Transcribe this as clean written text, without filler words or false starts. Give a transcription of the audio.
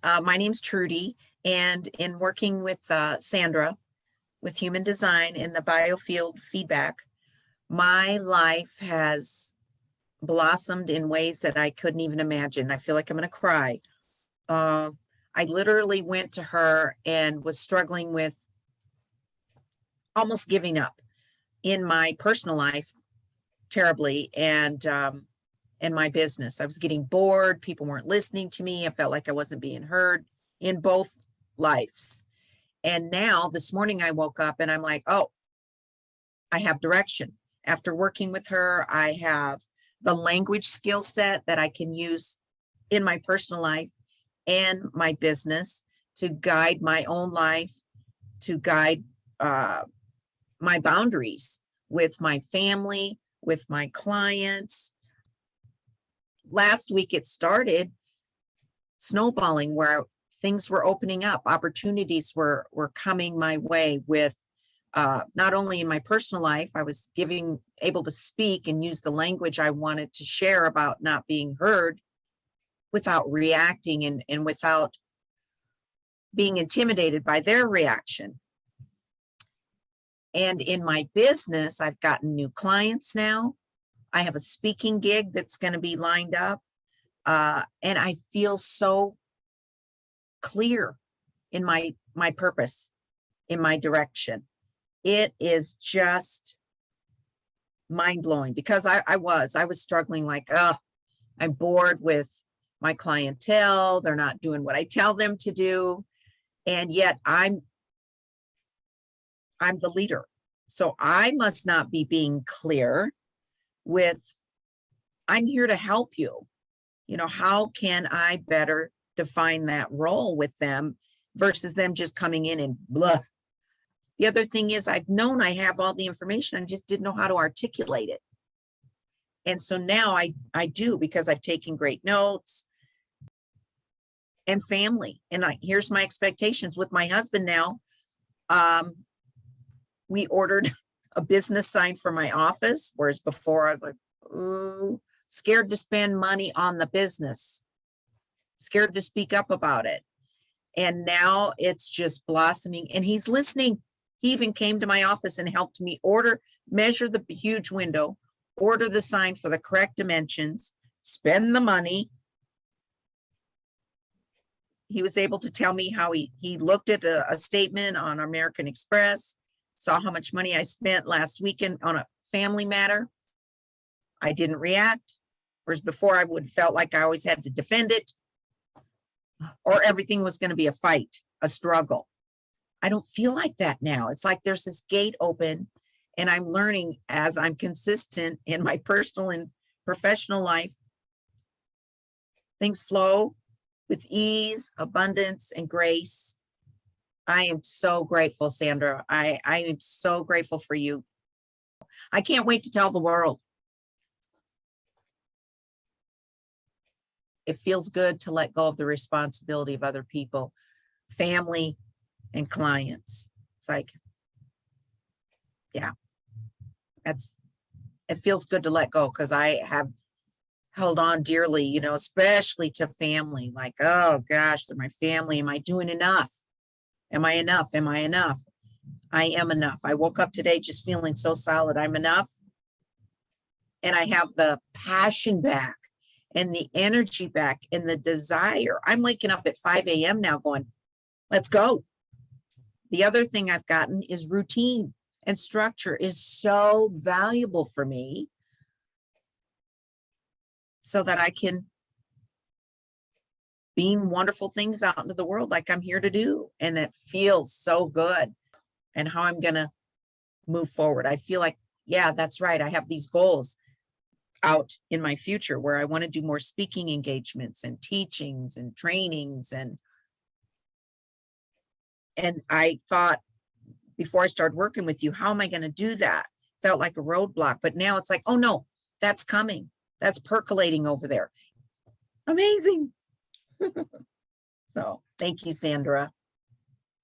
My name's Trudy, and in working with Sandra with human design in the Biofield feedback, my life has blossomed in ways that I couldn't even imagine. I feel like I'm going to cry. I literally went to her and was struggling with almost giving up in my personal life terribly, and my business. I was getting bored. People weren't listening to me. I felt like I wasn't being heard in both lives. And now this morning I woke up and I'm like, oh, I have direction. After working with her, I have the language skill set that I can use in my personal life and my business to guide my own life, to guide my boundaries with my family, with my clients. Last week it started snowballing where things were opening up, opportunities were coming my way with not only in my personal life, I was able to speak and use the language I wanted to share about not being heard without reacting and without being intimidated by their reaction. And in my business, I've gotten new clients now. I have a speaking gig that's going to be lined up. And I feel so clear in my purpose, in my direction. It is just mind-blowing because I was struggling like, oh, I'm bored with my clientele. They're not doing what I tell them to do. And yet I'm the leader. So I must not be being clear with, I'm here to help you. You know, how can I better define that role with them versus them just coming in and blah. The other thing is I've known I have all the information. I just didn't know how to articulate it. And so now I do, because I've taken great notes. And family. And here's my expectations with my husband now. We ordered a business sign for my office, whereas before I was like, ooh, scared to spend money on the business, scared to speak up about it. And now it's just blossoming and he's listening. He even came to my office and helped me measure the huge window, order the sign for the correct dimensions, spend the money. He was able to tell me how he looked at a statement on American Express, saw how much money I spent last weekend on a family matter. I didn't react, whereas before I would felt like I always had to defend it, or everything was going to be a fight, a struggle. I don't feel like that now. It's like there's this gate open, and I'm learning as I'm consistent in my personal and professional life. Things flow with ease, abundance, and grace. I am so grateful, Sandra. I am so grateful for you. I can't wait to tell the world. It feels good to let go of the responsibility of other people, family, and clients. It's like, yeah, it feels good to let go, because I have held on dearly, you know, especially to family. Like, oh gosh, they're my family. Am I doing enough? Am I enough? Am I enough? I am enough. I woke up today just feeling so solid. I'm enough. And I have the passion back and the energy back and the desire. I'm waking up at 5 a.m. now going, let's go. The other thing I've gotten is routine, and structure is so valuable for me so that I can beam wonderful things out into the world like I'm here to do. And that feels so good, and how I'm going to move forward. I feel like, yeah, that's right. I have these goals out in my future where I want to do more speaking engagements and teachings and trainings. And I thought before I started working with you, how am I going to do that? Felt like a roadblock, but now it's like, oh no, that's coming. That's percolating over there. Amazing. So thank you, Sandra.